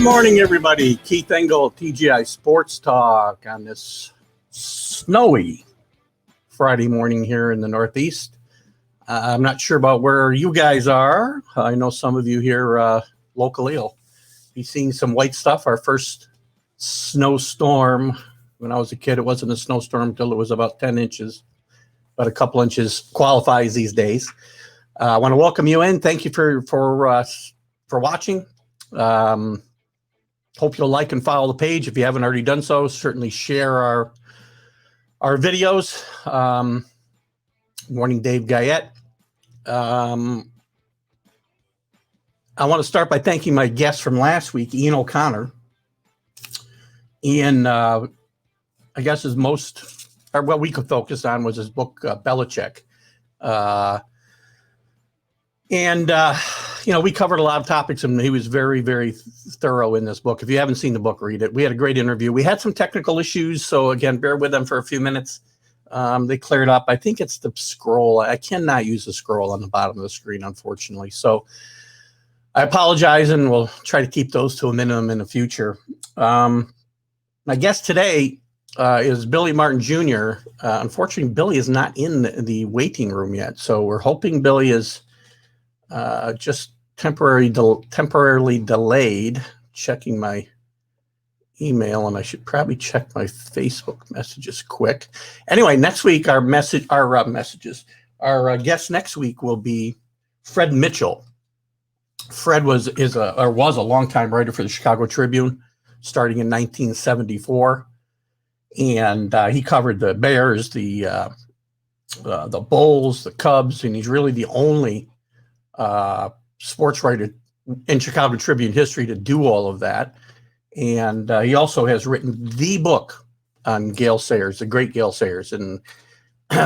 morning, everybody. Keith Engel, TGI Sports Talk on this snowy Friday morning here in the Northeast. I'm not sure about where you guys are. I know some of you here locally will be seeing some white stuff. Our first snowstorm. When I was a kid, it wasn't a snowstorm until it was about 10 inches. But a couple inches qualifies these days. I want to welcome you in. Thank you for watching. Hope you'll like and follow the page. If you haven't already done so, certainly share our videos. Morning, Dave Guyette. I want to start by thanking my guest from last week, Ian O'Connor. Ian, I guess his what we could focus on was his book, Belichick. We covered a lot of topics, and he was very, very thorough in this book. If you haven't seen the book, read it. We had a great interview. We had some technical issues, so again, bear with them for a few minutes. They cleared up. I think it's the scroll. I cannot use the scroll on the bottom of the screen, unfortunately. So I apologize, and we'll try to keep those to a minimum in the future. My guest today is Billy Martin Jr. Unfortunately, Billy is not in the waiting room yet, so we're hoping Billy is just temporarily delayed. Checking my email, and I should probably check my Facebook messages quick. Anyway, next week our guest next week will be Fred Mitchell. Fred was a longtime writer for the Chicago Tribune, starting in 1974, and he covered the Bears, the Bulls, the Cubs, and he's really the only sports writer in Chicago Tribune history to do all of that. And he also has written the book on Gale Sayers, the great Gale Sayers. And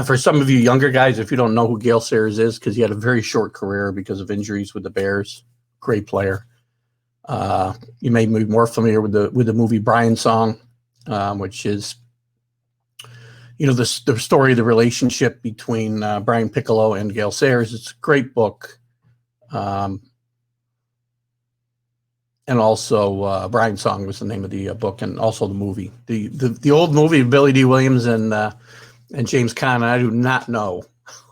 for some of you younger guys, if you don't know who Gale Sayers is, because he had a very short career because of injuries with the Bears, great player. You may be more familiar with the movie Brian Song, which is the story of the relationship between Brian Piccolo and Gale Sayers. It's a great book. And also Brian Song was the name of the book, and also the movie. The old movie of Billy D. Williams and James Caan. I do not know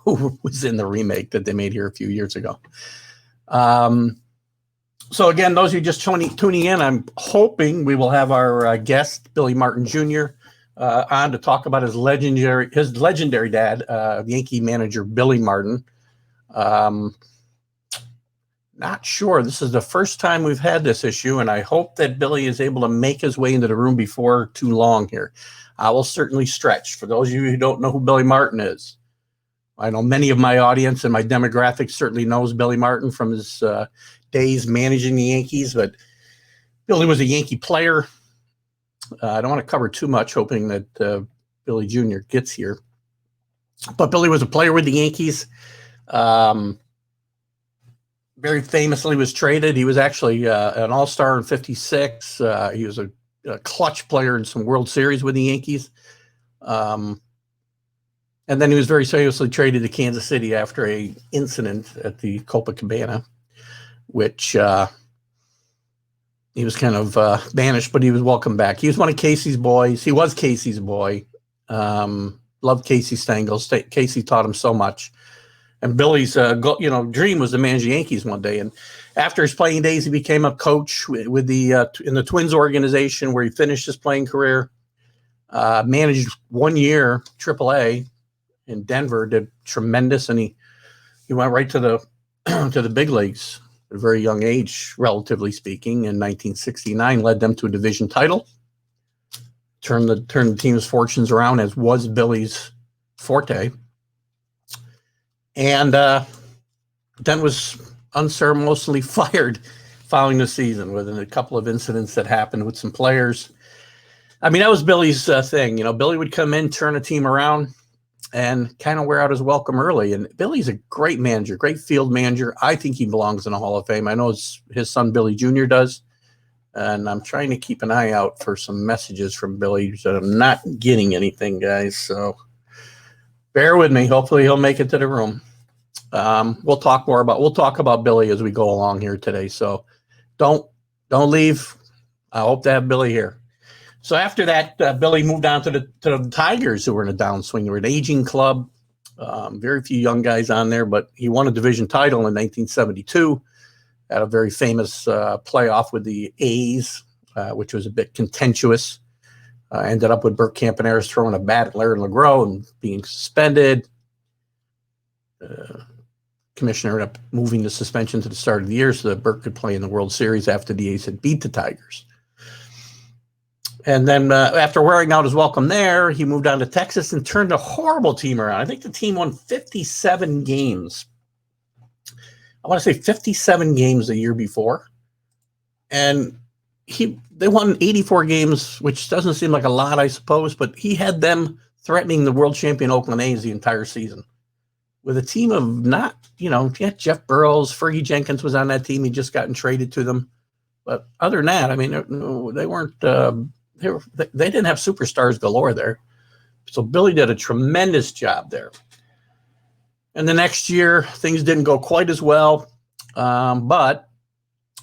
who was in the remake that they made here a few years ago. So again, those of you just tuning in, I'm hoping we will have our guest, Billy Martin Jr., on to talk about his legendary dad, Yankee manager Billy Martin. Not sure. This is the first time we've had this issue, and I hope that Billy is able to make his way into the room before too long here. I will certainly stretch. For those of you who don't know who Billy Martin is, I know many of my audience and my demographic certainly knows Billy Martin from his days managing the Yankees, but Billy was a Yankee player. I don't want to cover too much, hoping that Billy Jr. gets here. But Billy was a player with the Yankees. Very famously was traded. He was actually an all-star in 56. He was a clutch player in some World Series with the Yankees. And then he was very famously traded to Kansas City after an incident at the Copacabana, which he was kind of banished, but he was welcomed back. He was one of Casey's boys. He was Casey's boy. Loved Casey Stengel. Casey taught him so much. And Billy's dream was to manage the Yankees one day. And after his playing days, he became a coach with in the Twins organization, where he finished his playing career. Managed 1 year AAA in Denver, did tremendous, and he went right to the big leagues at a very young age, relatively speaking. In 1969, led them to a division title. Turned the team's fortunes around, as was Billy's forte. And then was unceremoniously fired following the season with a couple of incidents that happened with some players. I mean, that was Billy's thing. Billy would come in, turn a team around, and kind of wear out his welcome early. And Billy's a great manager, great field manager. I think he belongs in the Hall of Fame. I know his son Billy Jr. does. And I'm trying to keep an eye out for some messages from Billy. So I'm not getting anything, guys. So bear with me. Hopefully he'll make it to the room. We'll talk about Billy as we go along here today. So don't leave. I hope to have Billy here. So after that, Billy moved on to the Tigers, who were in a downswing. They were an aging club, very few young guys on there, but he won a division title in 1972. Had a very famous playoff with the A's, which was a bit contentious. Ended up with Bert Campaneris throwing a bat at Larry LeGros and being suspended. Commissioner ended up moving the suspension to the start of the year so that Bert could play in the World Series after the A's had beat the Tigers. And then after wearing out his welcome there, he moved on to Texas and turned a horrible team around. I think the team won 57 games. I want to say 57 games the year before. And they won 84 games, which doesn't seem like a lot, I suppose, but he had them threatening the world champion Oakland A's the entire season. With a team of not, Jeff Burroughs, Fergie Jenkins was on that team. He just gotten traded to them. But other than that, I mean, they weren't, they didn't have superstars galore there. So Billy did a tremendous job there. And the next year, things didn't go quite as well. But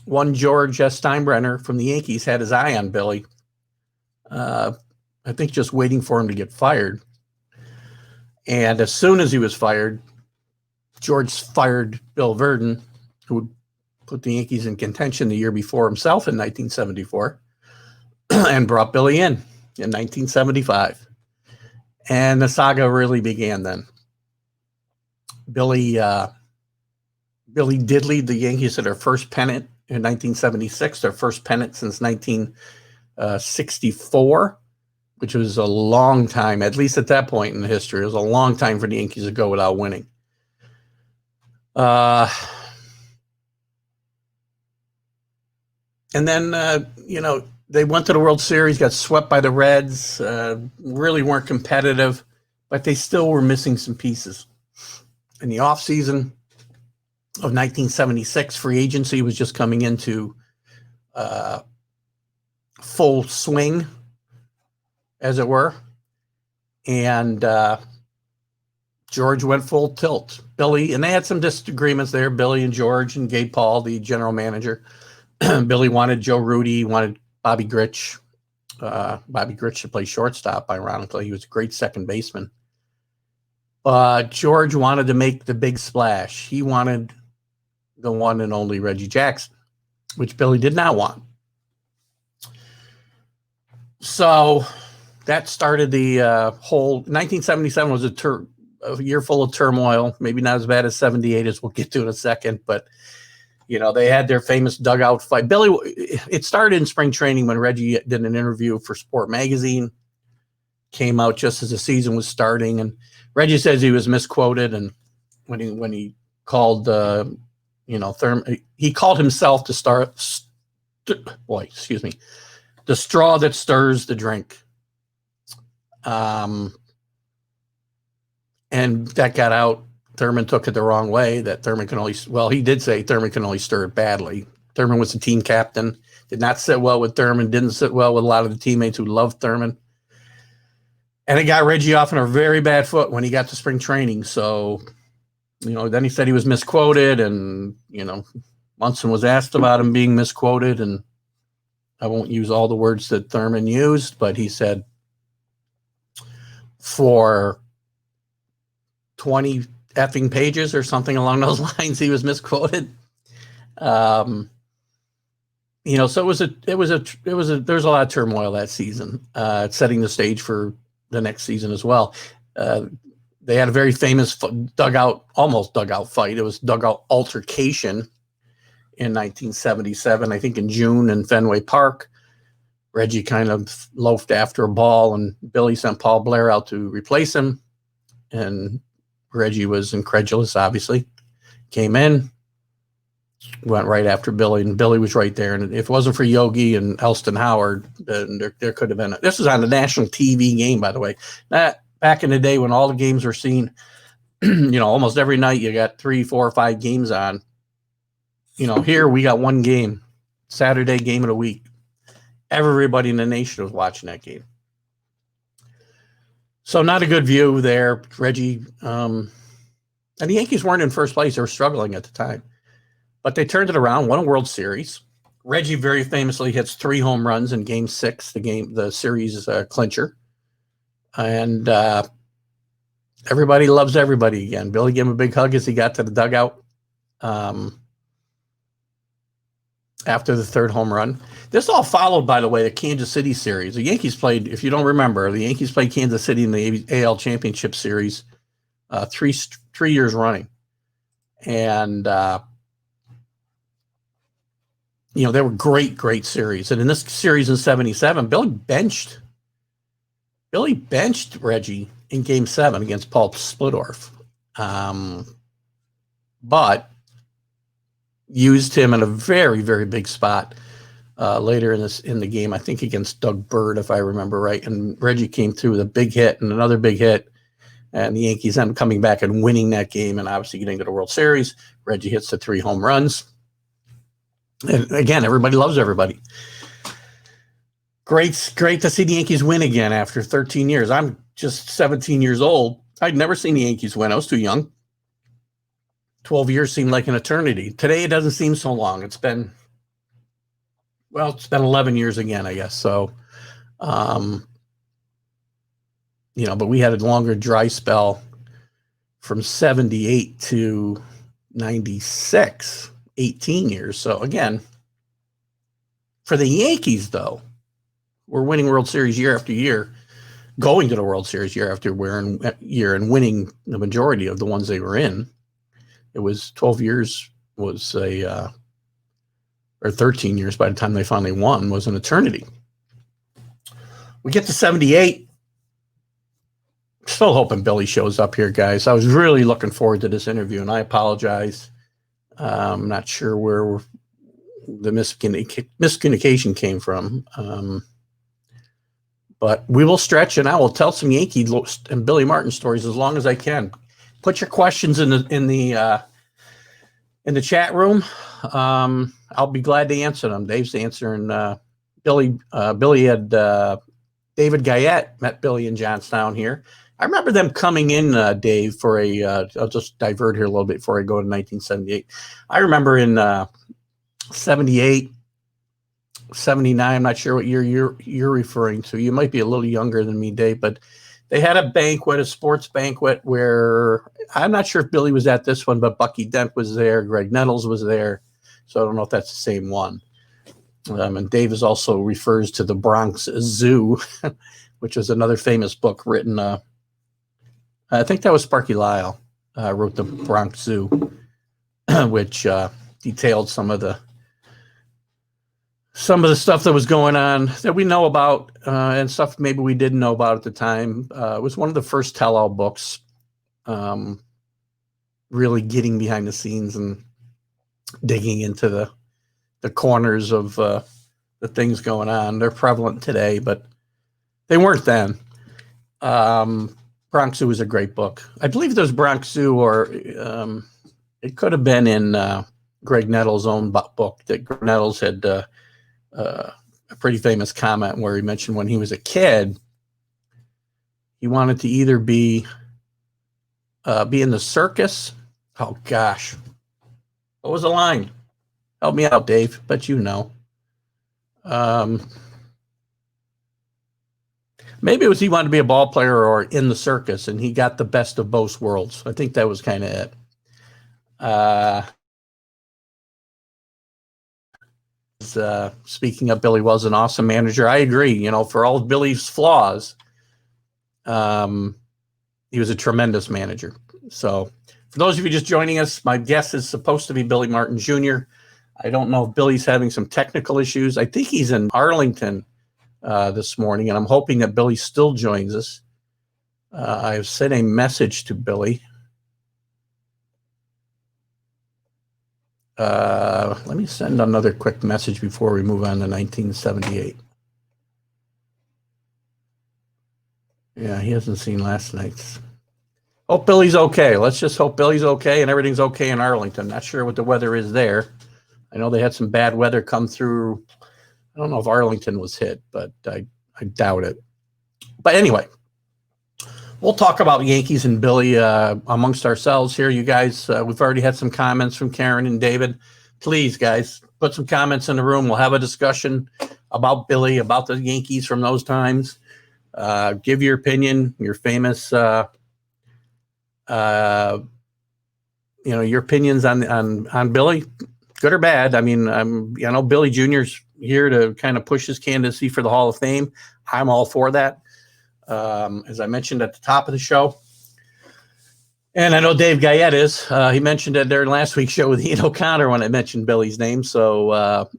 one George S. Steinbrenner from the Yankees had his eye on Billy. I think just waiting for him to get fired. And as soon as he was fired, George fired Bill Verdon, who put the Yankees in contention the year before himself in 1974, and brought Billy in 1975. And the saga really began then. Billy did lead the Yankees to their first pennant in 1976, their first pennant since 1964, which was a long time, at least at that point in the history. It was a long time for the Yankees to go without winning. And then, they went to the World Series, got swept by the Reds, really weren't competitive, but they still were missing some pieces. In the offseason of 1976, free agency was just coming into full swing, as it were. And George went full tilt. Billy, and they had some disagreements there, Billy and George and Gabe Paul, the general manager. Billy wanted Joe Rudy, wanted Bobby Grich. Bobby Grich to play shortstop, ironically. He was a great second baseman. But George wanted to make the big splash. He wanted the one and only Reggie Jackson, which Billy did not want. So that started the whole 1977 was a year full of turmoil, maybe not as bad as 78, as we'll get to in a second, but they had their famous dugout fight. Billy, it started in spring training when Reggie did an interview for Sport Magazine, came out just as the season was starting, and Reggie says he was misquoted, and when he called Thurman, he called himself the straw that stirs the drink. And that got out. Thurman took it the wrong way, that Thurman can only, he did say Thurman can only stir it badly. Thurman was the team captain, did not sit well with Thurman, didn't sit well with a lot of the teammates who loved Thurman. And it got Reggie off on a very bad foot when he got to spring training. So, then he said he was misquoted, and, Munson was asked about him being misquoted, and I won't use all the words that Thurman used, but he said for 20 effing pages or something along those lines, he was misquoted. So there's a lot of turmoil that season, setting the stage for the next season as well. They had a very famous almost dugout fight. It was dugout altercation in 1977, I think in June in Fenway Park. Reggie kind of loafed after a ball, and Billy sent Paul Blair out to replace him. And Reggie was incredulous, obviously. Came in, went right after Billy, and Billy was right there. And if it wasn't for Yogi and Elston Howard, then there could have been. This was on a national TV game, by the way. That back in the day when all the games were seen, almost every night you got 3, 4, 5 games on. Here we got one game, Saturday game of the week. Everybody in the nation was watching that game. So not a good view there, Reggie. And the Yankees weren't in first place. They were struggling at the time. But they turned it around, won a World Series. Reggie very famously hits 3 home runs in Game 6, the series clincher, and everybody loves everybody again. Billy gave him a big hug as he got to the dugout after the 3rd home run. This all followed, by the way, the Kansas City series. The Yankees played, if you don't remember, the Yankees played Kansas City in the AL Championship Series 3 years running. And, they were great series. And in this series in 77, Billy benched Reggie in Game 7 against Paul Splittorff. But used him in a very, very big spot later in the game, I think against Doug Bird, if I remember right. And Reggie came through with a big hit and another big hit. And the Yankees ended up coming back and winning that game and obviously getting to the World Series. Reggie hits the 3 home runs. And again, everybody loves everybody. Great to see the Yankees win again after 13 years. I'm just 17 years old. I'd never seen the Yankees win. I was too young. 12 years seemed like an eternity. Today, it doesn't seem so long. It's been 11 years again, I guess. So, but we had a longer dry spell from 78 to 96, 18 years. So again, for the Yankees, though, we're winning World Series year after year, going to the World Series year after year and winning the majority of the ones they were in. It was 12 years or 13 years by the time they finally won was an eternity. We get to 78. Still hoping Billy shows up here, guys. I was really looking forward to this interview, and I apologize. I'm not sure where the miscommunication came from. But we will stretch, and I will tell some Yankee and Billy Martin stories as long as I can. Put your questions in the chat room. I'll be glad to answer them. Dave's answering. Billy had David Guyette met Billy in Johnstown here. I remember them coming in, Dave, for I'll just divert here a little bit before I go to 1978. I remember in 78, 79, I'm not sure what year you're referring to. You might be a little younger than me, Dave, but they had a sports banquet where I'm not sure if Billy was at this one, but Bucky Dent was there. Greg Nettles was there. So I don't know if that's the same one. And Dave also refers to the Bronx Zoo, which is another famous book written. I think that was Sparky Lyle wrote the Bronx Zoo, which detailed some of the stuff that was going on that we know about and stuff maybe we didn't know about at the time. It was one of the first tell-all books, really getting behind the scenes and digging into the corners of the things going on. They're prevalent today, but they weren't then. Bronx Zoo is a great book. I believe there's Bronx Zoo, or it could have been in Greg Nettles' own book that Greg Nettles had a pretty famous comment where he mentioned when he was a kid, he wanted to either be in the circus. Oh gosh, what was the line? Help me out, Dave. Bet you know. Maybe it was he wanted to be a ball player or in the circus, and he got the best of both worlds. I think that was kind of it. Speaking of Billy was an awesome manager. I agree. For all of Billy's flaws, he was a tremendous manager. So for those of you just joining us, my guest is supposed to be Billy Martin Jr. I don't know if Billy's having some technical issues. I think he's in Arlington this morning, and I'm hoping that Billy still joins us. I've sent a message to Billy. Let me send another quick message before we move on to 1978. Yeah, he hasn't seen last night's. Hope Billy's okay. Let's just hope Billy's okay and everything's okay in Arlington. Not sure what the weather is there. I know they had some bad weather come through. I don't know if Arlington was hit, but I doubt it. But anyway, we'll talk about Yankees and Billy amongst ourselves here. You guys, we've already had some comments from Karen and David. Please, guys, put some comments in the room. We'll have a discussion about Billy, about the Yankees from those times. Give your opinion, your famous, your opinions on Billy, good or bad. I mean, I know Billy Jr.'s here to kind of push his candidacy for the Hall of Fame. I'm all for that. As I mentioned at the top of the show. And I know Dave Guyette is. He mentioned it during last week's show with Ian O'Connor when I mentioned Billy's name. So, of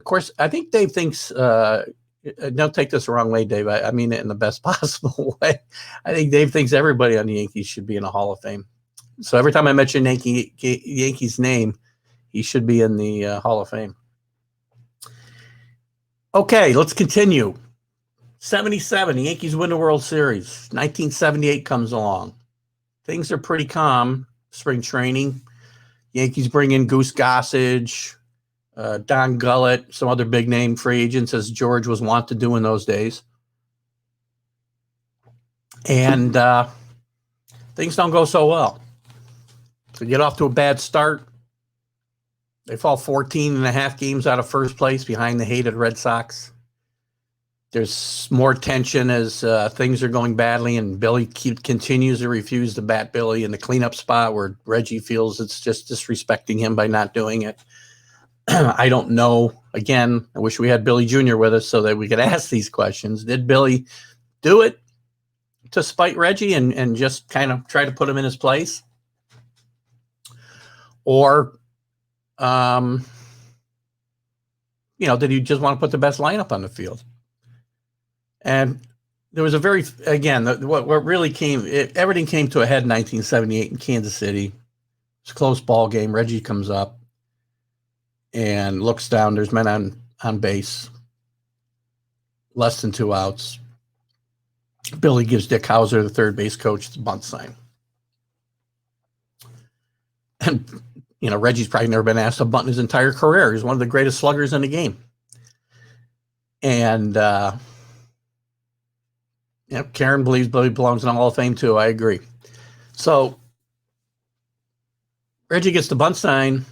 course, I think Dave thinks, don't take this the wrong way, Dave. I mean it in the best possible way. I think Dave thinks everybody on the Yankees should be in a Hall of Fame. So every time I mention Yankees name, he should be in the Hall of Fame. Okay, let's continue. 77, the Yankees win the World Series. 1978 comes along. Things are pretty calm. Spring training. Yankees bring in Goose Gossage, Don Gullett, some other big name free agents, as George was wont to do in those days. And things don't go so well. They get off to a bad start. They fall 14 and a half games out of first place behind the hated Red Sox. There's more tension as things are going badly, and Billy continues to refuse to bat Billy in the cleanup spot where Reggie feels it's just disrespecting him by not doing it. I don't know. Again, I wish we had Billy Jr. with us so that we could ask these questions. Did Billy do it to spite Reggie and just kind of try to put him in his place? Or, did he just want to put the best lineup on the field? And there was a very, again, what really everything came to a head in 1978 in Kansas City. It's a close ball game. Reggie comes up and looks down. There's men on base. Less than 2 outs. Billy gives Dick Hauser, the third base coach, the bunt sign. And, Reggie's probably never been asked to bunt in his entire career. He's one of the greatest sluggers in the game. And, Karen believes Billy belongs in the Hall of Fame too. I agree. So Reggie gets the bunt sign,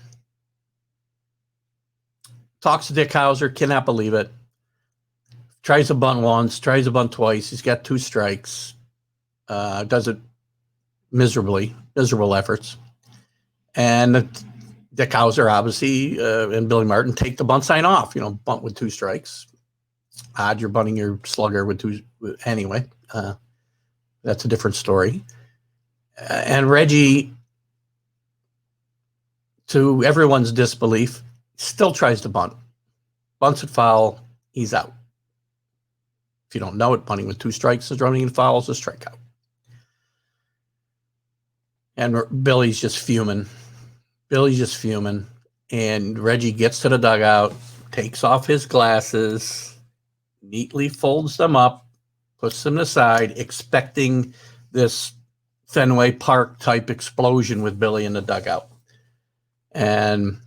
talks to Dick Hauser, cannot believe it. Tries to bunt once, tries to bunt twice. He's got 2 strikes. Does it miserable efforts. And Dick Hauser, obviously, and Billy Martin take the bunt sign off. Bunt with 2 strikes. Odd, you're bunting your slugger with 2. Anyway, that's a different story. And Reggie, to everyone's disbelief, still tries to bunt. Bunts it foul, he's out. If you don't know it, bunting with 2 strikes is running and foul is a strikeout. And Billy's just fuming. And Reggie gets to the dugout, takes off his glasses, neatly folds them up, puts them aside, expecting this Fenway Park type explosion with Billy in the dugout. And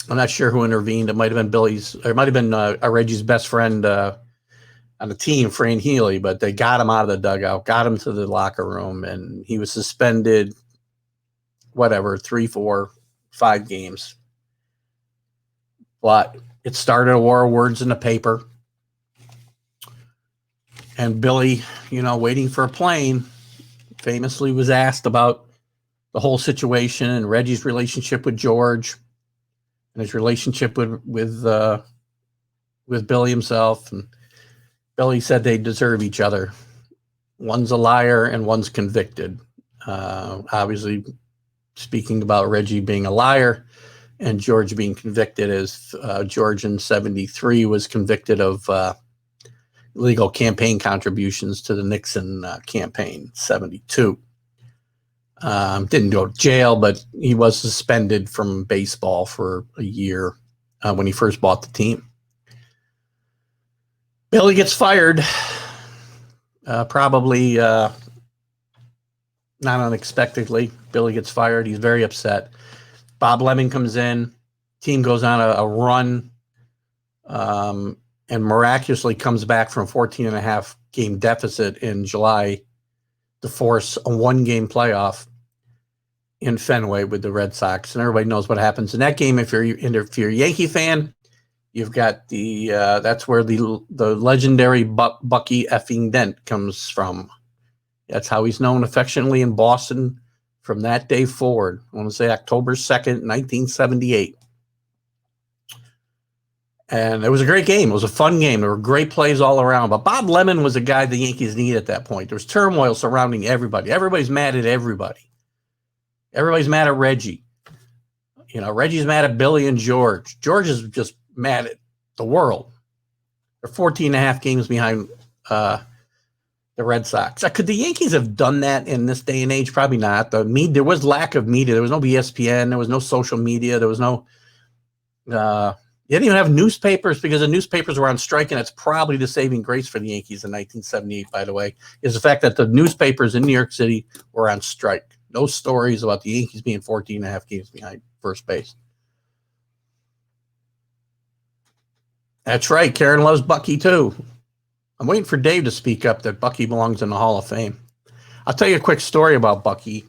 I'm not sure who intervened. It might have been Reggie's best friend on the team, Fran Healy, but they got him out of the dugout, got him to the locker room, and he was suspended, 3, 4, 5 games. But it started a war of words in the paper. And Billy, waiting for a plane, famously was asked about the whole situation and Reggie's relationship with George and his relationship with Billy himself. And Billy said they deserve each other. One's a liar and one's convicted. Obviously, speaking about Reggie being a liar and George being convicted, as George in 73 was convicted of illegal campaign contributions to the Nixon campaign, 72. Didn't go to jail, but he was suspended from baseball for a year when he first bought the team. Billy gets fired, probably not unexpectedly. Billy gets fired. He's very upset. Bob Lemon comes in. Team goes on a run. And miraculously comes back from 14.5 game deficit in July to force a 1-game playoff in Fenway with the Red Sox, and everybody knows what happens in that game. If you're a Yankee fan, you've got the that's where the legendary Bucky effing Dent comes from. That's how he's known affectionately in Boston from that day forward. I want to say October 2nd, 1978. And it was a great game. It was a fun game. There were great plays all around. But Bob Lemon was a guy the Yankees needed at that point. There was turmoil surrounding everybody. Everybody's mad at everybody. Everybody's mad at Reggie. You know, Reggie's mad at Billy and George. George is just mad at the world. They're 14 and a half games behind the Red Sox. Could the Yankees have done that in this day and age? Probably not. There was lack of media. There was no ESPN. There was no social media. There was no you didn't even have newspapers because the newspapers were on strike, and that's probably the saving grace for the Yankees in 1978, by the way, is the fact that the newspapers in New York City were on strike. No stories about the Yankees being 14 and a half games behind first base. That's right. Karen loves Bucky, too. I'm waiting for Dave to speak up that Bucky belongs in the Hall of Fame. I'll tell you a quick story about Bucky.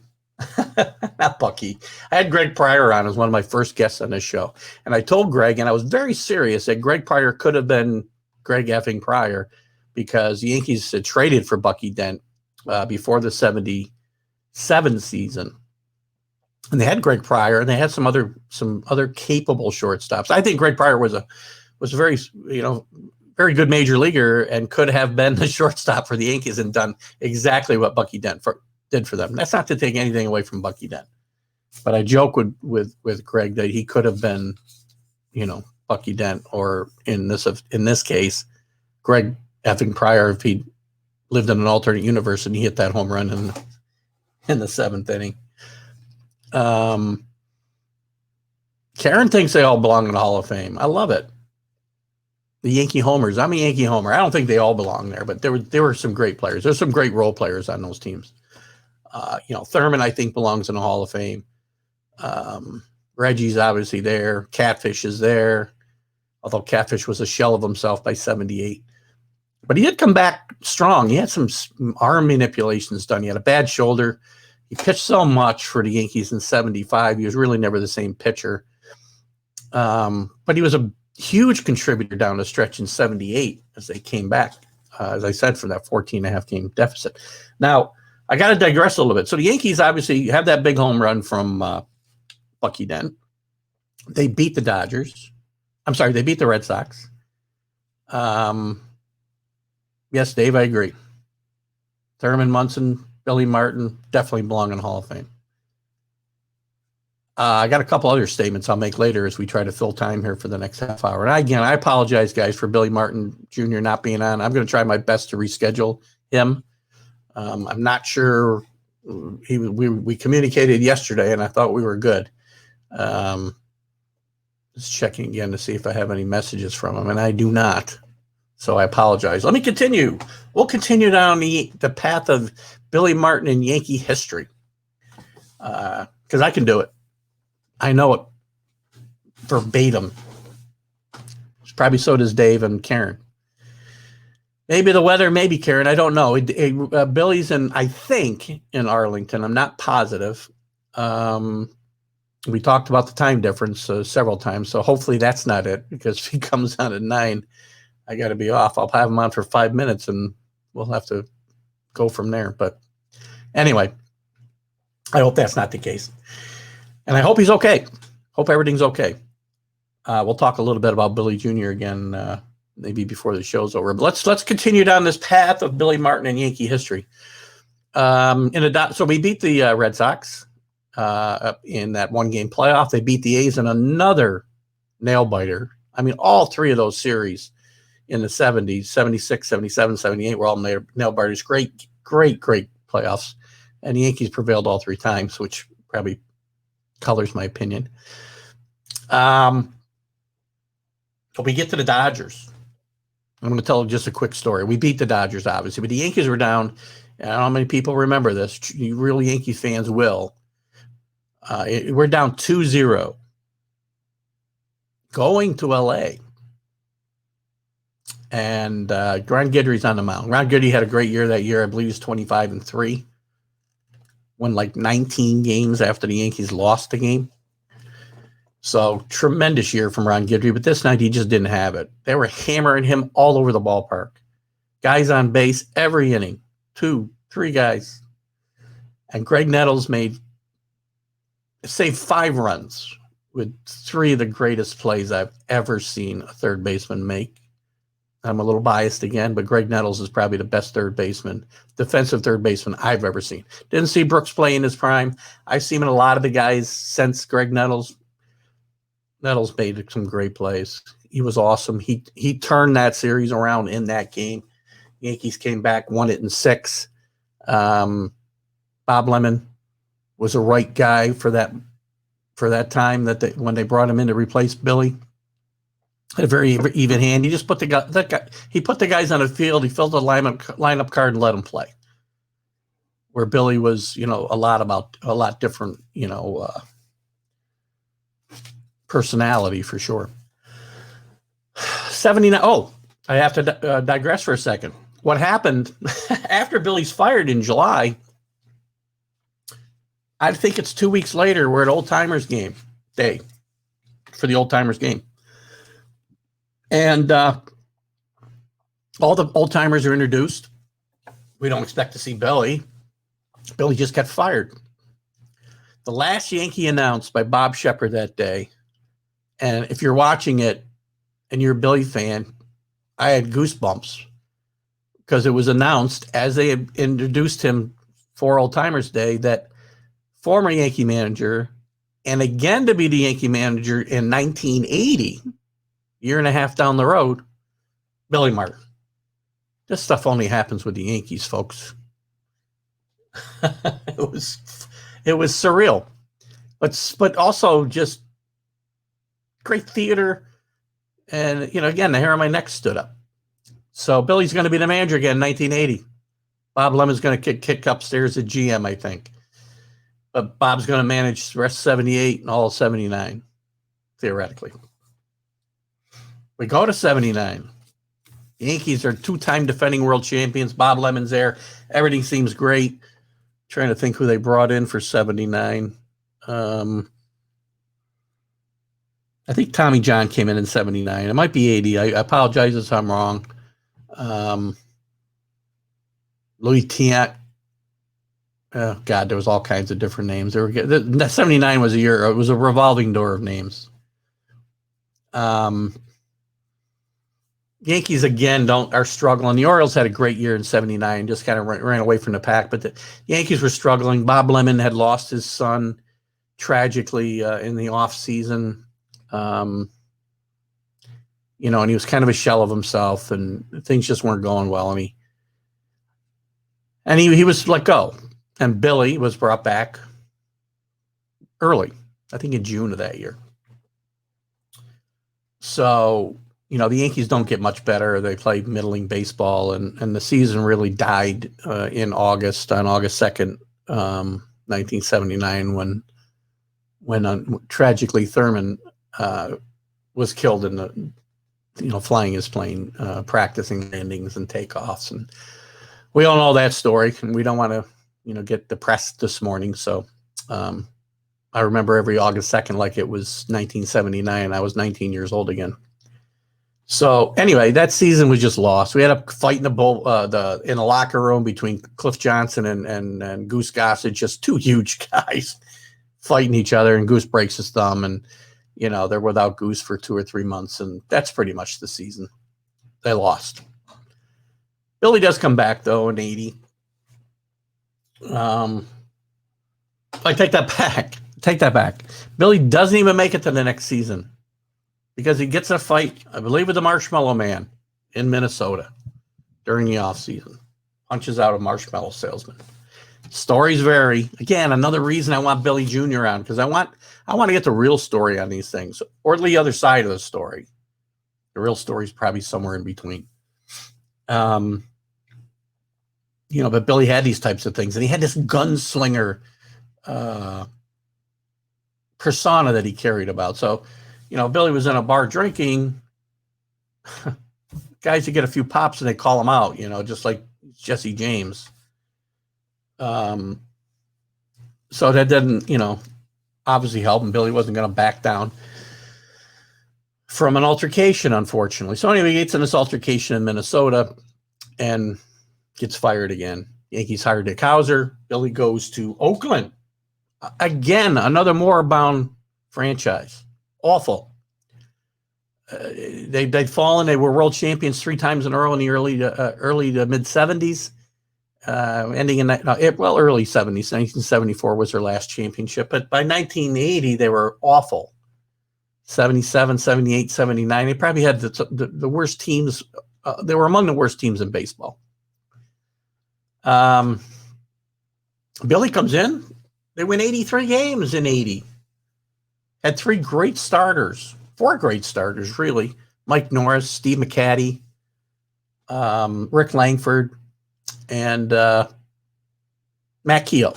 Not Bucky. I had Greg Pryor on as one of my first guests on this show. And I told Greg, and I was very serious, that Greg Pryor could have been Greg effing Pryor because the Yankees had traded for Bucky Dent before the 77 season. And they had Greg Pryor, and they had some other capable shortstops. I think Greg Pryor was a very, very good major leaguer and could have been the shortstop for the Yankees and done exactly what Bucky Dent did for them. That's not to take anything away from Bucky Dent, but I joke with Greg that he could have been, Bucky Dent, or in this case, Greg effing Pryor if he lived in an alternate universe and he hit that home run in the seventh inning. Karen thinks they all belong in the Hall of Fame. I love it. The Yankee homers. I'm a Yankee homer. I don't think they all belong there, but there were some great players. There's some great role players on those teams. Thurman, I think, belongs in the Hall of Fame. Reggie's obviously there. Catfish is there, although Catfish was a shell of himself by 78. But he did come back strong. He had some arm manipulations done. He had a bad shoulder. He pitched so much for the Yankees in 75. He was really never the same pitcher. But he was a huge contributor down the stretch in 78 as they came back, as I said, for that 14 and a half game deficit. Now, I got to digress a little bit. So the Yankees obviously have that big home run from Bucky Dent. They beat the Dodgers. I'm sorry, they beat the Red Sox. Yes, Dave, I agree. Thurman, Munson, Billy Martin definitely belong in the Hall of Fame. I got a couple other statements I'll make later as we try to fill time here for the next half hour. And again, I apologize, guys, for Billy Martin Jr. not being on. I'm going to try my best to reschedule him. I'm not sure. We communicated yesterday, and I thought we were good. Just checking again to see if I have any messages from him, and I do not. So I apologize. Let me continue. We'll continue down the path of Billy Martin in Yankee history because I can do it. I know it verbatim. Probably so does Dave and Karen. Maybe the weather, maybe Karen. I don't know. Billy's I think in Arlington. I'm not positive. We talked about the time difference several times, so hopefully that's not it. Because if he comes on at 9, I got to be off. I'll have him on for 5 minutes, and we'll have to go from there. But anyway, I hope that's not the case. And I hope he's okay. Hope everything's okay. We'll talk a little bit about Billy Jr. again, maybe before the show's over. But let's continue down this path of Billy Martin and Yankee history. So we beat the Red Sox in that one-game playoff. They beat the A's in another nail-biter. I mean, all three of those series in the 70s, 76, 77, 78 were all nail-biters. Great playoffs. And the Yankees prevailed all three times, which probably colors my opinion. But we get to the Dodgers. I'm going to tell just a quick story. We beat the Dodgers, obviously, but the Yankees were down. I don't know how many people remember this. You real Yankee fans will. We're down 2-0 going to L.A. And Ron Guidry's on the mound. Ron Guidry had a great year that year. I believe he's 25-3. won like 19 games after the Yankees lost the game. So tremendous year from Ron Guidry, but this night he just didn't have it. They were hammering him all over the ballpark. Guys on base every inning, 2, 3 guys. And Greg Nettles saved 5 runs with 3 of the greatest plays I've ever seen a third baseman make. I'm a little biased again, but Greg Nettles is probably the best defensive third baseman I've ever seen. Didn't see Brooks play in his prime. I've seen a lot of the guys since Greg Nettles. Nettles made some great plays. He was awesome. He turned that series around in that game. Yankees came back, won it in 6. Bob Lemon was a right guy for that time when they brought him in to replace Billy. Had a very even hand. He just put he put the guys on the field. He filled the lineup card and let them play. Where Billy was, a lot different, personality for sure. 79. Oh, I have to digress for a second. What happened after Billy's fired in July? I think it's 2 weeks later. We're at Old Timers game day for the Old Timers game. And all the Old Timers are introduced. We don't expect to see Billy. Billy just got fired. The last Yankee announced by Bob Shepard that day, and if you're watching it and you're a Billy fan, I had goosebumps because it was announced as they had introduced him for Old Timers Day that former Yankee manager, and again to be the Yankee manager in 1980, year and a half down the road, Billy Martin. This stuff only happens with the Yankees, folks. It was surreal, but also just great theater. And again, the hair on my neck stood up. So Billy's going to be the manager again in 1980. Bob Lemon's going to kick upstairs at GM, I think. But Bob's going to manage the rest of 78 and all of 79, theoretically. We go to 79. The Yankees are 2-time defending world champions. Bob Lemon's there. Everything seems great. Trying to think who they brought in for 79. I think Tommy John came in 79. It might be 80. I apologize if I'm wrong. Louis Tiant. Oh, God, there was all kinds of different names. 79 was a year. It was a revolving door of names. Yankees again are struggling. The Orioles had a great year in 79, just kind of ran away from the pack, but the Yankees were struggling. Bob Lemon had lost his son tragically in the off season. And he was kind of a shell of himself, and things just weren't going well. And he was let go, and Billy was brought back early, I think in June of that year. So, the Yankees don't get much better. They play middling baseball, and the season really died on August 2nd, 1979, when tragically Thurman was killed in the, flying his plane, practicing landings and takeoffs. And we all know that story, and we don't want to, get depressed this morning. So I remember every August 2nd like it was 1979. I was 19 years old again. So anyway, that season was just lost. We had a fight in the locker room between Cliff Johnson and Goose Gossett, just 2 huge guys fighting each other, and Goose breaks his thumb, and they're without Goose for 2 or 3 months, and that's pretty much the season. They lost. Billy does come back though in 80. I take that back. Billy doesn't even make it to the next season because he gets in a fight, I believe, with the Marshmallow Man in Minnesota during the offseason. Punches out a marshmallow salesman. Stories vary. Again, another reason I want Billy Jr. on, because I want to get the real story on these things, or the other side of the story. The real story is probably somewhere in between. But Billy had these types of things, and he had this gunslinger persona that he carried about. So, Billy was in a bar drinking. Guys who get a few pops and they call him out, just like Jesse James. So that didn't, obviously help, and Billy wasn't going to back down from an altercation, unfortunately. So anyway, he gets in this altercation in Minnesota and gets fired again. Yankees hired Dick Howser. Billy goes to Oakland. Again, another moribund franchise. Awful. They'd fallen. They were world champions 3 times in a row in the early to mid 70s, ending in early 70s. 1974 was their last championship, but by 1980 they were awful. 77, 78, 79. They probably had the worst teams. They were among the worst teams in baseball. Billy comes in. They win 83 games in 80. Had 4 great starters, really. Mike Norris, Steve McCaddy, Rick Langford, and Matt Keogh.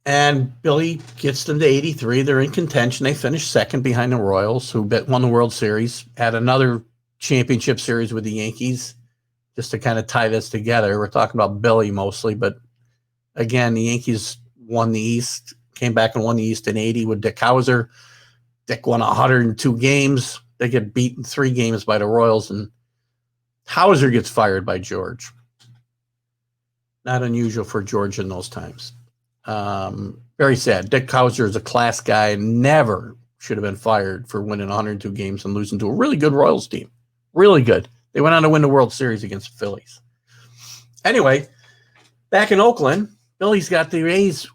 And Billy gets them to 83. They're in contention. They finished second behind the Royals, who won the World Series, had another championship series with the Yankees. Just to kind of tie this together, we're talking about Billy mostly, but again, the Yankees won the East, came back and won the East in 80 with Dick Howser. Dick won 102 games. They get beaten 3 games by the Royals, and Howser gets fired by George. Not unusual for George in those times. Very sad. Dick Howser is a class guy and never should have been fired for winning 102 games and losing to a really good Royals team. Really good. They went on to win the World Series against the Phillies. Anyway, back in Oakland, Billy's got the A's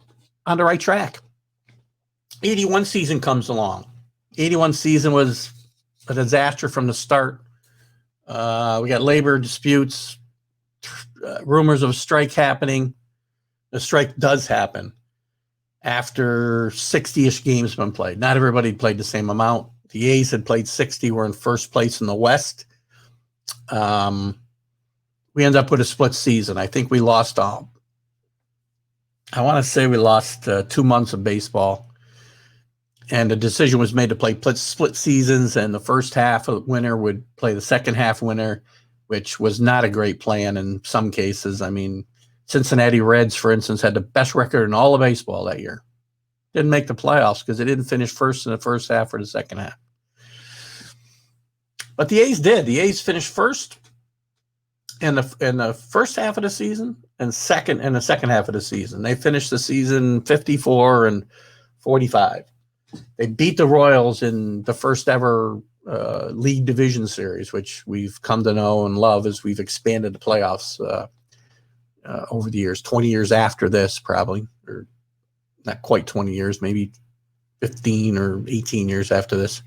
on the right track. 81 season comes along. 81 season was a disaster from the start. We got labor disputes, rumors of a strike happening. The strike does happen after 60-ish games been played. Not everybody played the same amount. The A's had played 60, were in first place in the West. We ended up with a split season. I think we lost I want to say we lost 2 months of baseball. And the decision was made to play split seasons, and the first half of winner would play the second half winner, which was not a great plan in some cases. I mean, Cincinnati Reds, for instance, had the best record in all of baseball that year. Didn't make the playoffs because they didn't finish first in the first half or the second half. But the A's did. The A's finished first in the first half of the season and second in the second half of the season. They finished the season 54 and 45. They beat the Royals in the first ever league division series, which we've come to know and love as we've expanded the playoffs over the years. 20 years after this, probably, or not quite 20 years, maybe 15 or 18 years after this.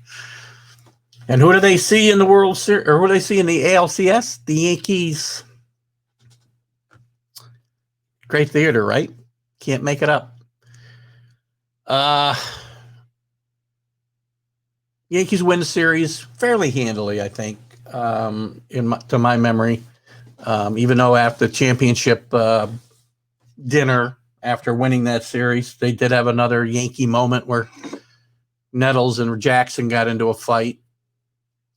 And who do they see in the World Series, or who do they see in the ALCS? The Yankees. Great theater, right? Can't make it up. Yankees win the series fairly handily, I think, to my memory. Even though after the championship dinner, after winning that series, they did have another Yankee moment where Nettles and Jackson got into a fight.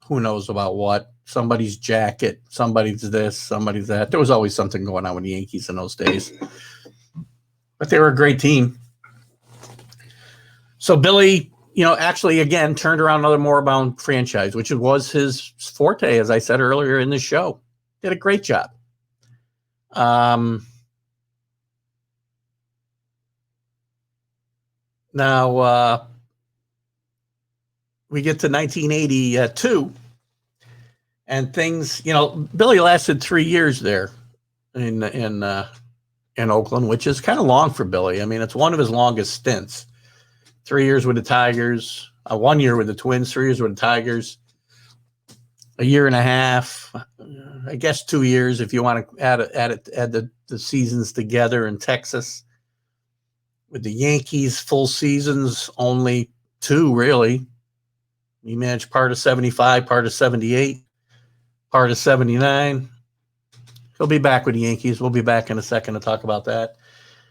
Who knows about what? Somebody's jacket, somebody's this, somebody's that. There was always something going on with the Yankees in those days. But they were a great team. So Billy, actually, again, turned around another moribund franchise, which was his forte, as I said earlier in the show. Did a great job. Now, we get to 1982, and things, Billy lasted 3 years there in Oakland, which is kind of long for Billy. I mean, it's one of his longest stints. 3 years with the Tigers, 1 year with the Twins, 3 years with the Tigers, a year and a half, I guess 2 years if you want to add the seasons together in Texas. With the Yankees, full seasons, only 2 really. He managed part of 75, part of 78, part of 79. He'll be back with the Yankees. We'll be back in a second to talk about that.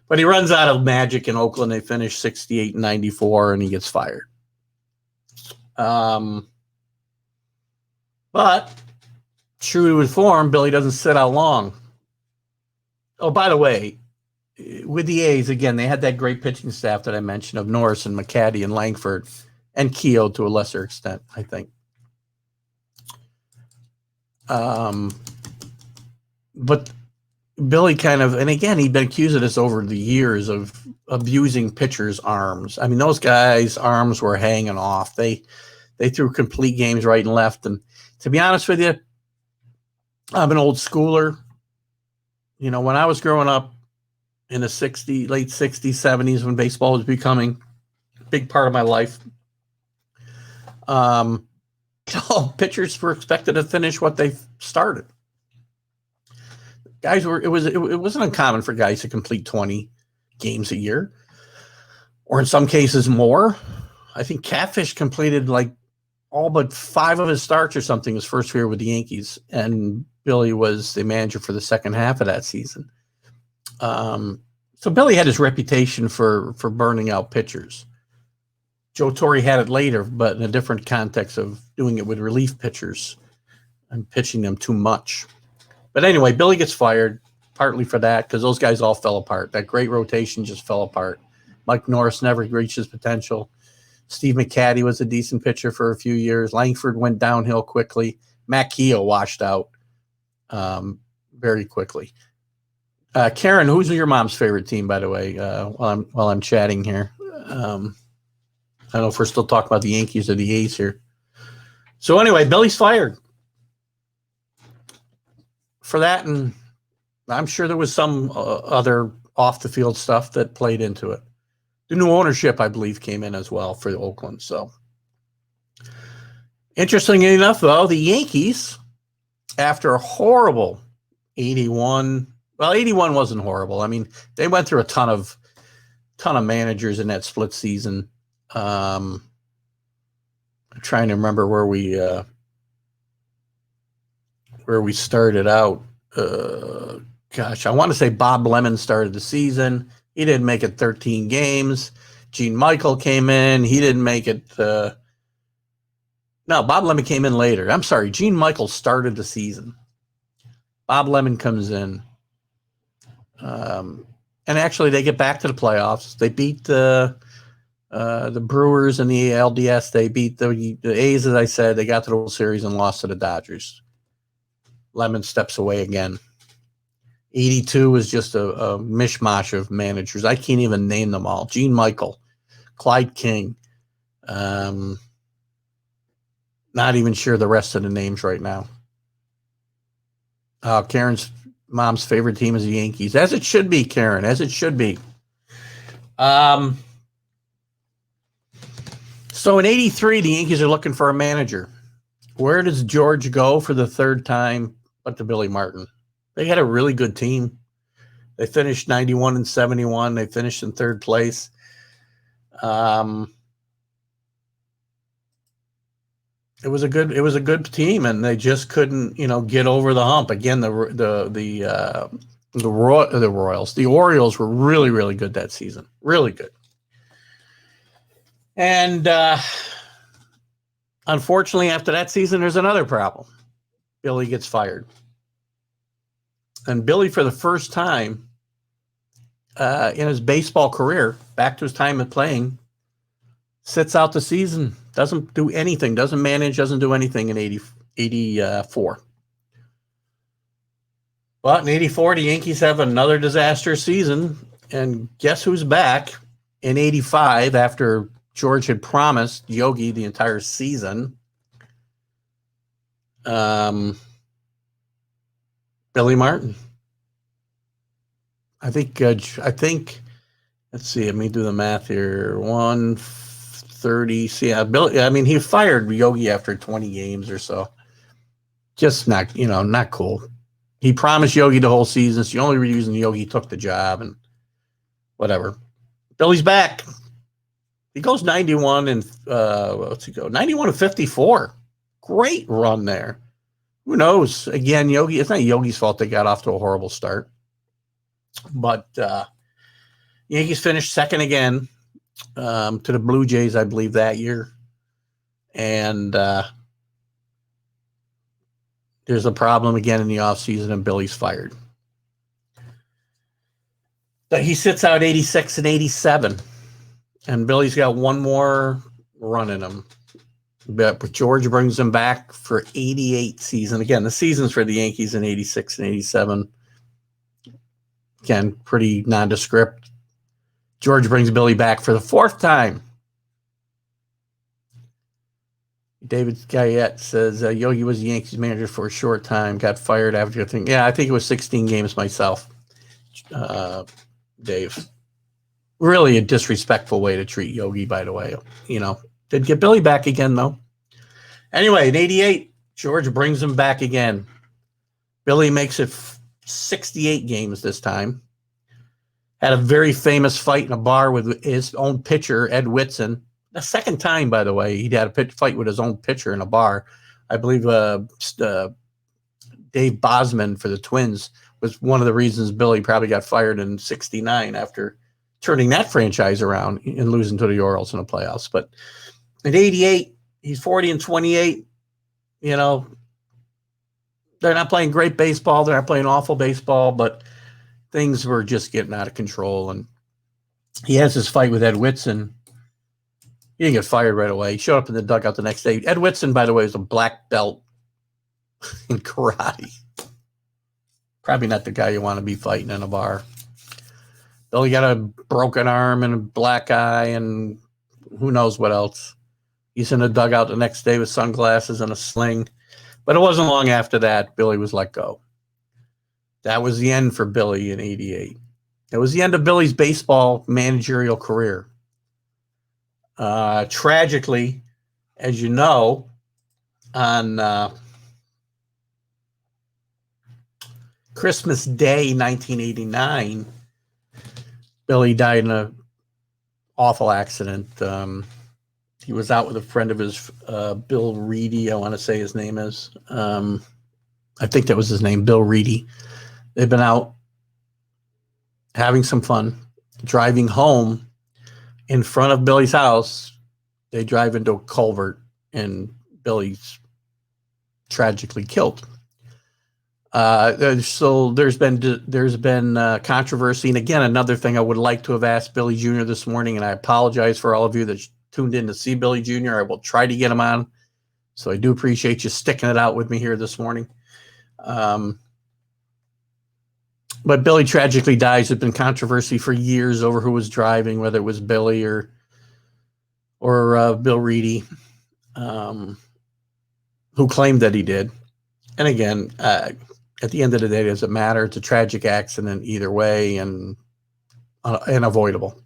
But he runs out of magic in Oakland. They finish 68 and 94, and he gets fired. But true to his form, Billy doesn't sit out long. Oh, by the way, with the A's, again, they had that great pitching staff that I mentioned of Norris and McCaddy and Langford and Keogh to a lesser extent, I think. But Billy kind of, and again, he'd been accused of this over the years of abusing pitchers' arms. I mean, those guys' arms were hanging off. They threw complete games right and left. And to be honest with you, I'm an old schooler. You know, when I was growing up in the late 60s, 70s, when baseball was becoming a big part of my life, pitchers were expected to finish what they started. Guys it wasn't uncommon for guys to complete 20 games a year, or in some cases more. I think Catfish completed like all but 5 of his starts or something his first year with the Yankees, and Billy was the manager for the second half of that season. So Billy had his reputation for burning out pitchers. Joe Torre had it later, but in a different context of doing it with relief pitchers and pitching them too much. But anyway, Billy gets fired partly for that because those guys all fell apart. That great rotation just fell apart. Mike Norris never reached his potential. Steve McCaddy was a decent pitcher for a few years. Langford went downhill quickly. Matt Keogh washed out very quickly. Karen, who's your mom's favorite team, by the way, while I'm chatting here? I don't know if we're still talking about the Yankees or the A's here. So anyway, Billy's fired for that, and I'm sure there was some other off-the-field stuff that played into it. The new ownership, I believe, came in as well for Oakland. So, interestingly enough, though, the Yankees, after a horrible 81, well, 81 wasn't horrible. I mean, they went through a ton of managers in that split season. I'm trying to remember where we started out. Gosh, I want to say Bob Lemon started the season. He didn't make it 13 games. Gene Michael came in. He didn't make it. No, Bob Lemon came in later. I'm sorry. Gene Michael started the season. Bob Lemon comes in. And actually, they get back to the playoffs. They beat the Brewers in the LDS. They beat the A's, as I said. They got to the World Series and lost to the Dodgers. Lemon steps away again. 82 was just a mishmash of managers. I can't even name them all. Gene Michael, Clyde King. Not even sure the rest of the names right now. Karen's mom's favorite team is the Yankees, as it should be, Karen, as it should be. So in 83, the Yankees are looking for a manager. Where does George go for the third time but to Billy Martin? They had a really good team. They finished 91 and 71. They finished in third place. It was a good team, and they just couldn't, get over the hump. Again, the Royals, the Orioles were really, really good that season. Really good. And unfortunately, after that season, there's another problem. Billy gets fired. And Billy, for the first time in his baseball career, back to his time of playing, sits out the season, doesn't do anything, doesn't manage, doesn't do anything in 84. But in 84, the Yankees have another disastrous season. And guess who's back in 85 after George had promised Yogi the entire season? Billy Martin. I think, let's see, let me do the math here. 130. See, Billy, I mean, he fired Yogi after 20 games or so. Just not, not cool. He promised Yogi the whole season. It's the only reason Yogi took the job and whatever. Billy's back. He goes 91 and, what's he go? 91 and 54. Great run there. Who knows? Again, Yogi, it's not Yogi's fault they got off to a horrible start. But Yankees finished second again to the Blue Jays, I believe, that year. And there's a problem again in the offseason, and Billy's fired. That he sits out 86 and 87. And Billy's got one more run in him. But George brings him back for 88 season. Again, the seasons for the Yankees in 86 and 87. Again, pretty nondescript. George brings Billy back for the fourth time. David Guyette says, Yogi was the Yankees manager for a short time, got fired after, I think it was 16 games myself, Dave. Really a disrespectful way to treat Yogi, by the way. Did get Billy back again, though. Anyway, in 88, George brings him back again. Billy makes it 68 games this time. Had a very famous fight in a bar with his own pitcher, Ed Whitson. The second time, by the way, he'd had a fight with his own pitcher in a bar. I believe Dave Bosman for the Twins was one of the reasons Billy probably got fired in 69 after turning that franchise around and losing to the Orioles in the playoffs. But in 88, he's 40 and 28. They're not playing great baseball. They're not playing awful baseball, but things were just getting out of control. And he has this fight with Ed Whitson. He didn't get fired right away. He showed up in the dugout the next day. Ed Whitson, by the way, is a black belt in karate. Probably not the guy you want to be fighting in a bar. Billy got a broken arm and a black eye and who knows what else. He's in the dugout the next day with sunglasses and a sling. But it wasn't long after that, Billy was let go. That was the end for Billy in 88. It was the end of Billy's baseball managerial career. Tragically, as you know, on Christmas Day, 1989, Billy died in an awful accident. He was out with a friend of his, Bill Reedy, I want to say his name is. I think that was his name, Bill Reedy. They've been out having some fun, driving home. In front of Billy's house, they drive into a culvert, and Billy's tragically killed. So there's been controversy, and again, another thing I would like to have asked Billy Jr. this morning, and I apologize for all of you that tuned in to see Billy Jr. I will try to get him on, so I do appreciate you sticking it out with me here this morning. But Billy tragically dies. There's been controversy for years over who was driving, whether it was Billy or Bill Reedy, who claimed that he did. And again, at the end of the day, it doesn't matter. It's a tragic accident either way and unavoidable.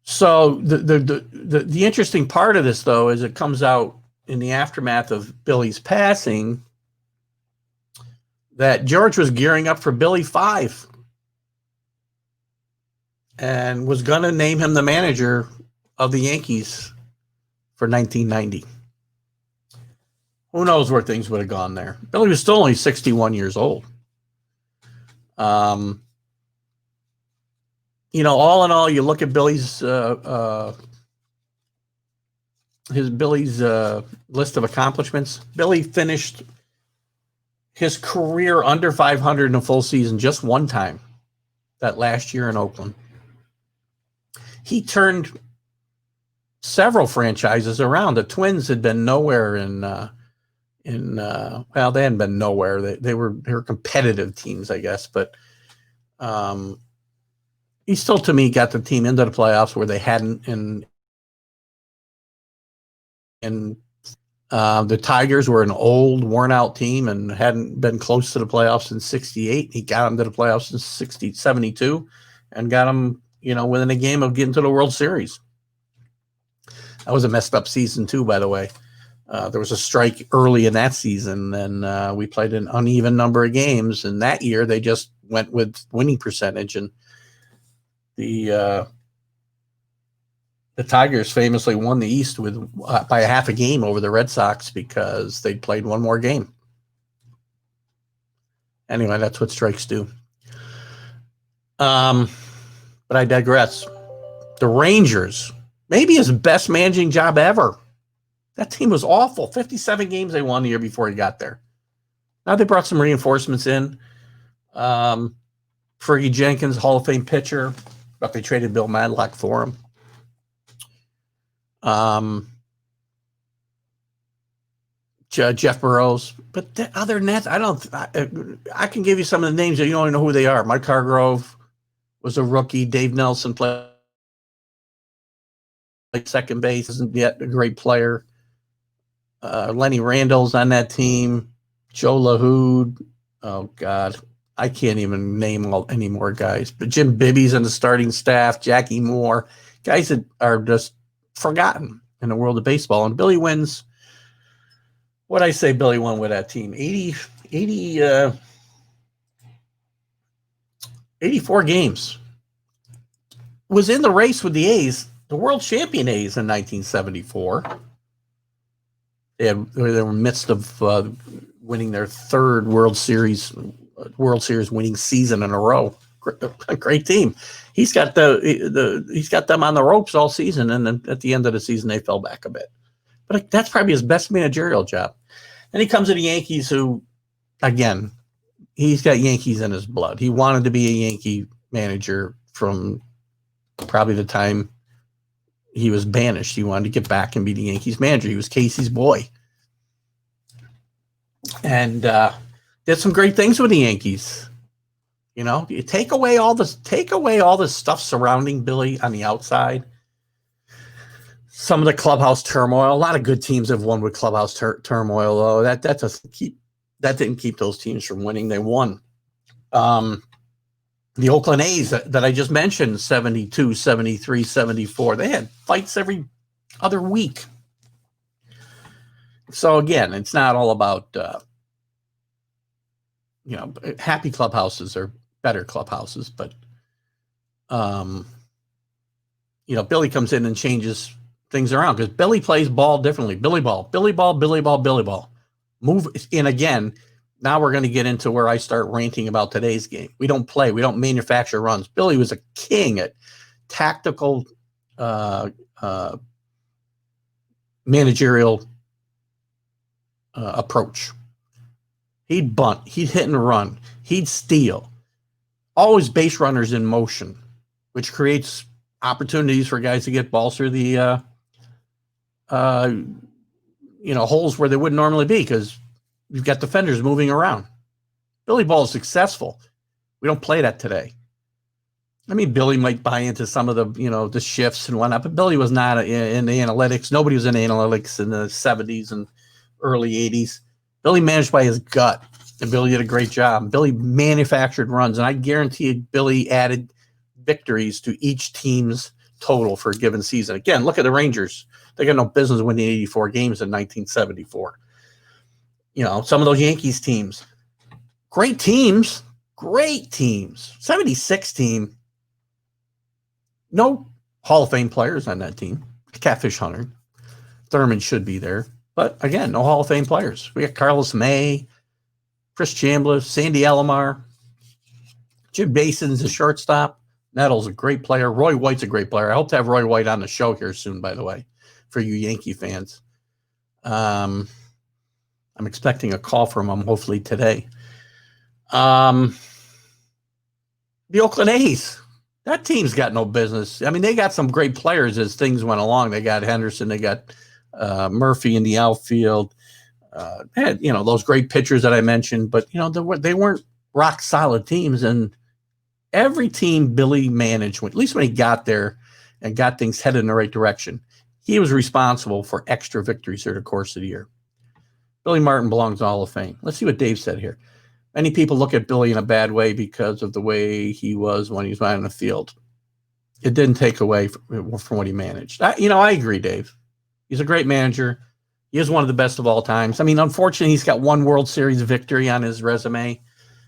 So the interesting part of this, though, is it comes out in the aftermath of Billy's passing that George was gearing up for Billy 5 and was going to name him the manager of the Yankees for 1990. Who knows where things would have gone there? Billy was still only 61 years old. All in all, you look at Billy's list of accomplishments. Billy finished his career under 500 in a full season just one time, that last year in Oakland. He turned several franchises around. The Twins had been nowhere well, they hadn't been nowhere. They were competitive teams, I guess, but he still, to me, got the team into the playoffs where they hadn't. And the Tigers were an old, worn-out team and hadn't been close to the playoffs since 68. He got them to the playoffs in 72 and got them, within a game of getting to the World Series. That was a messed-up season, too, by the way. There was a strike early in that season, and we played an uneven number of games. And that year, they just went with winning percentage. And the Tigers famously won the East by a half a game over the Red Sox because they played one more game. Anyway, that's what strikes do. But I digress. The Rangers, maybe his best managing job ever. That team was awful. 57 games they won the year before he got there. Now they brought some reinforcements in. Fergie Jenkins, Hall of Fame pitcher, but they traded Bill Madlock for him. Jeff Burrows. But other than that, I can give you some of the names that you don't even know who they are. Mike Hargrove was a rookie. Dave Nelson played second base, isn't yet a great player. Lenny Randall's on that team. Joe LaHood. Oh, God. I can't even name any more guys. But Jim Bibby's on the starting staff. Jackie Moore. Guys that are just forgotten in the world of baseball. And Billy wins. What I say Billy won with that team? 84 games. Was in the race with the A's, the world champion A's in 1974. They were in the midst of winning their third World Series winning season in a row. Great team. He's got them on the ropes all season, and then at the end of the season they fell back a bit. But that's probably his best managerial job. Then he comes to the Yankees, who, again, he's got Yankees in his blood. He wanted to be a Yankee manager from probably the time he was banished. He wanted to get back and be the Yankees manager. He was Casey's boy. And did some great things with the Yankees. You know, you take away all this stuff surrounding Billy on the outside. Some of the clubhouse turmoil. A lot of good teams have won with clubhouse turmoil, though. That didn't keep those teams from winning. They won. The Oakland A's that I just mentioned, 72, 73, 74, they had fights every other week. So, again, it's not all about, happy clubhouses are better clubhouses. But, Billy comes in and changes things around because Billy plays ball differently. Billy ball. Move in again. Now we're going to get into where I start ranting about today's game. We don't play. We don't manufacture runs. Billy was a king at tactical managerial approach. He'd bunt. He'd hit and run. He'd steal. Always base runners in motion, which creates opportunities for guys to get balls through the holes where they wouldn't normally be because you've got defenders moving around. Billy ball is successful. We don't play that today. I mean, Billy might buy into some of the shifts and whatnot, but Billy was not in the analytics. Nobody was in analytics in the 70s and early 80s. Billy managed by his gut, and Billy did a great job. Billy manufactured runs, and I guarantee Billy added victories to each team's total for a given season. Again, look at the Rangers. They got no business winning 84 games in 1974. Some of those Yankees teams, great teams. 76 team, no Hall of Fame players on that team. Catfish Hunter. Thurman should be there. But again, no Hall of Fame players. We got Carlos May, Chris Chambliss, Sandy Alomar, Jim Mason's a shortstop. Nettles a great player. Roy White's a great player. I hope to have Roy White on the show here soon, by the way, for you Yankee fans. I'm expecting a call from him hopefully today. The Oakland A's, that team's got no business. I mean, they got some great players as things went along. They got Henderson, they got Murphy in the outfield. Had those great pitchers that I mentioned, but they weren't rock solid teams. And every team Billy managed, at least when he got there and got things headed in the right direction, he was responsible for extra victories through the course of the year. Billy Martin belongs in the Hall of Fame. Let's see what Dave said here. Many people look at Billy in a bad way because of the way he was when he was out on the field. It didn't take away from what he managed. I agree, Dave. He's a great manager. He is one of the best of all times. I mean, unfortunately, he's got one World Series victory on his resume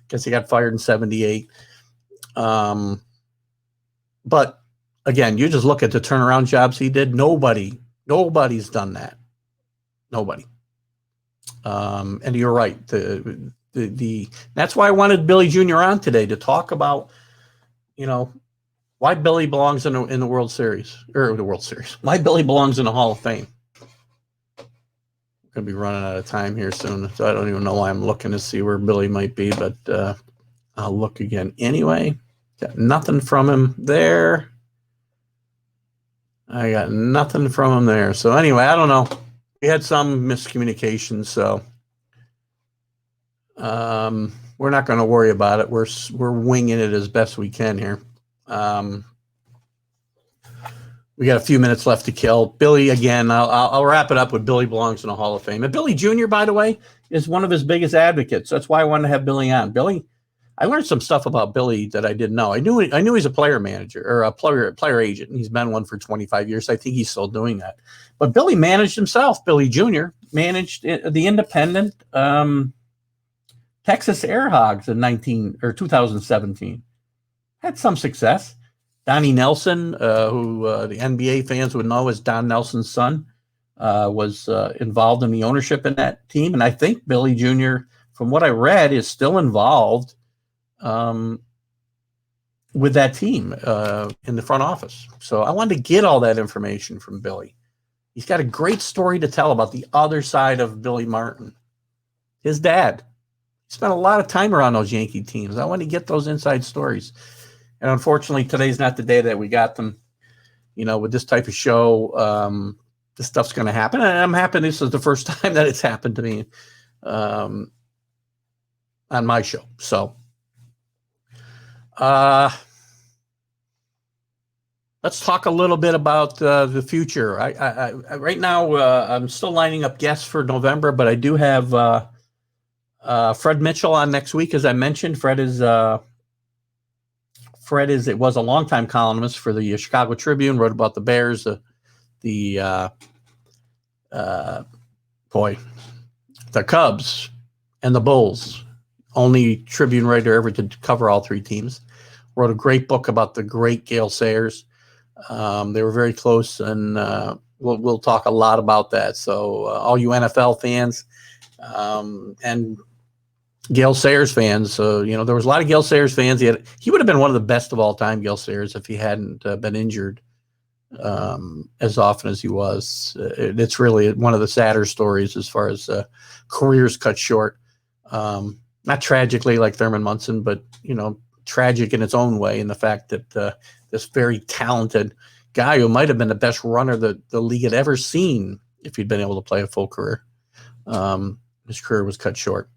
because he got fired in 78. But again, you just look at the turnaround jobs he did. Nobody's done that. Nobody. And you're right. That's why I wanted Billy Jr. on today to talk about, why Billy belongs in the World Series or the World Series. Why Billy belongs in the Hall of Fame. We're going to be running out of time here soon, so I don't even know why I'm looking to see where Billy might be, but I'll look again anyway. Got nothing from him there. I got nothing from him there. So anyway, I don't know. We had some miscommunication, so we're not going to worry about it. We're winging it as best we can here. We got a few minutes left to kill. Billy, again, I'll wrap it up with Billy belongs in the Hall of Fame. And Billy Jr., by the way, is one of his biggest advocates. That's why I wanted to have Billy on. Billy, I learned some stuff about Billy that I didn't know. I knew he's a player manager or a player agent. And he's been one for 25 years. I think he's still doing that. But Billy managed himself. Billy Jr. managed the independent Texas Air Hogs in 2017. Had some success. Donnie Nelson, who the NBA fans would know as Don Nelson's son, was involved in the ownership in that team. And I think Billy Jr., from what I read, is still involved with that team in the front office. So I wanted to get all that information from Billy. He's got a great story to tell about the other side of Billy Martin. His dad spent a lot of time around those Yankee teams. I wanted to get those inside stories. And unfortunately, today's not the day that we got them. You know, with this type of show, this stuff's going to happen. And I'm happy this is the first time that it's happened to me on my show. So let's talk a little bit about the future. I right now, I'm still lining up guests for November, but I do have Fred Mitchell on next week. As I mentioned, Fred was a longtime columnist for the Chicago Tribune, wrote about the Bears, the Cubs, and the Bulls. Only Tribune writer ever to cover all three teams. Wrote a great book about the great Gale Sayers. They were very close, and we'll talk a lot about that. So all you NFL fans and Gale Sayers fans, there was a lot of Gale Sayers fans. He would have been one of the best of all time, Gale Sayers, if he hadn't been injured as often as he was. It's really one of the sadder stories as far as careers cut short. Not tragically like Thurman Munson, but tragic in its own way, in the fact that this very talented guy who might have been the best runner that the league had ever seen if he'd been able to play a full career, his career was cut short.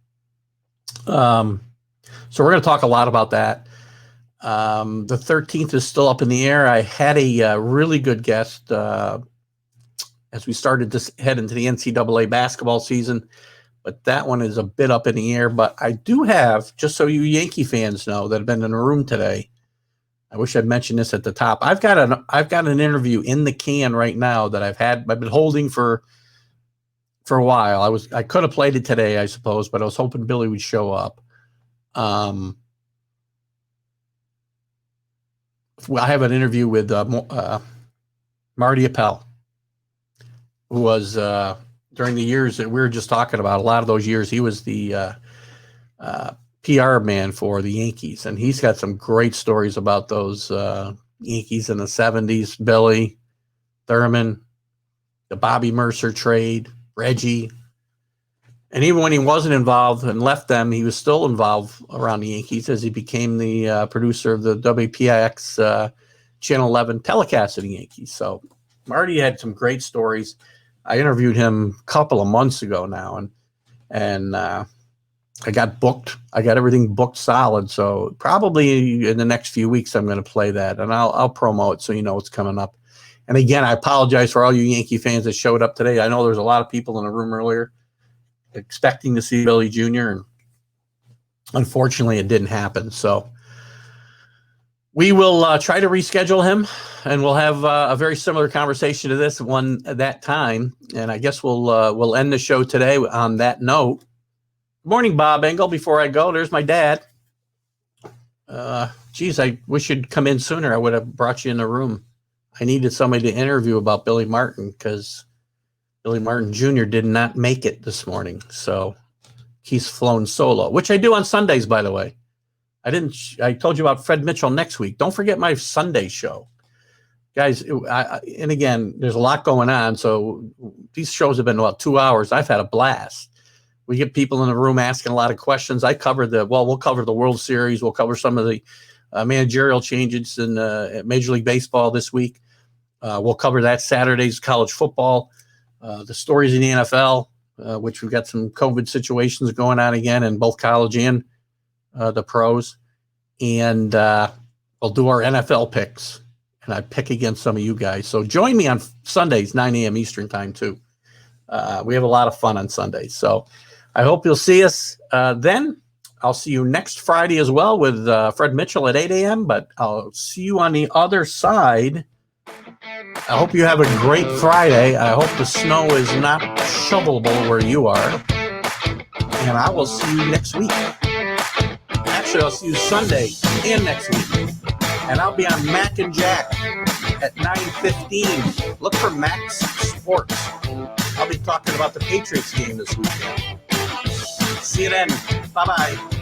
So we're going to talk a lot about that. The 13th is still up in the air. I had a really good guest as we started to head into the NCAA basketball season, but that one is a bit up in the air. But I do have, just so you Yankee fans know that have been in the room today, I wish I'd mentioned this at the top. I've got an interview in the can right now that I've been holding for a while. I could have played it today, I suppose, but I was hoping Billy would show up. I have an interview with Marty Appel, who was during the years that we were just talking about. A lot of those years, he was the PR man for the Yankees, and he's got some great stories about those Yankees in the 70s. Billy, Thurman, the Bobby Mercer trade, Reggie. And even when he wasn't involved and left them, he was still involved around the Yankees as he became the producer of the WPIX Channel 11 telecast of the Yankees. So Marty had some great stories. I interviewed him a couple of months ago now, and I got booked. I got everything booked solid. So probably in the next few weeks, I'm going to play that, and I'll promo it so you know what's coming up. And again, I apologize for all you Yankee fans that showed up today. I know there's a lot of people in the room earlier expecting to see Billy Jr., and unfortunately it didn't happen. So we will try to reschedule him, and we'll have a very similar conversation to this one at that time. And I guess we'll end the show today on that note. Good morning, Bob Engel. Before I go, there's my dad. Geez, I wish you'd come in sooner. I would have brought you in the room. I needed somebody to interview about Billy Martin because Billy Martin Jr. did not make it this morning. So he's flown solo, which I do on Sundays, by the way. I told you about Fred Mitchell next week. Don't forget my Sunday show. Guys, and again, there's a lot going on. So these shows have been about 2 hours. I've had a blast. We get people in the room asking a lot of questions. We'll cover the World Series. We'll cover some of the managerial changes in Major League Baseball this week. We'll cover that Saturday's college football, the stories in the NFL, which we've got some COVID situations going on again in both college and the pros. And we'll do our NFL picks, and I pick against some of you guys. So join me on Sundays, 9 a.m. Eastern time too. We have a lot of fun on Sundays. So I hope you'll see us then. I'll see you next Friday as well with Fred Mitchell at 8 a.m., but I'll see you on the other side. I hope you have a great Friday. I hope the snow is not shovelable where you are. And I will see you next week. Actually, I'll see you Sunday and next week. And I'll be on Mac and Jack at 9:15. Look for Mac's Sports. I'll be talking about the Patriots game this weekend. See you then. Bye-bye.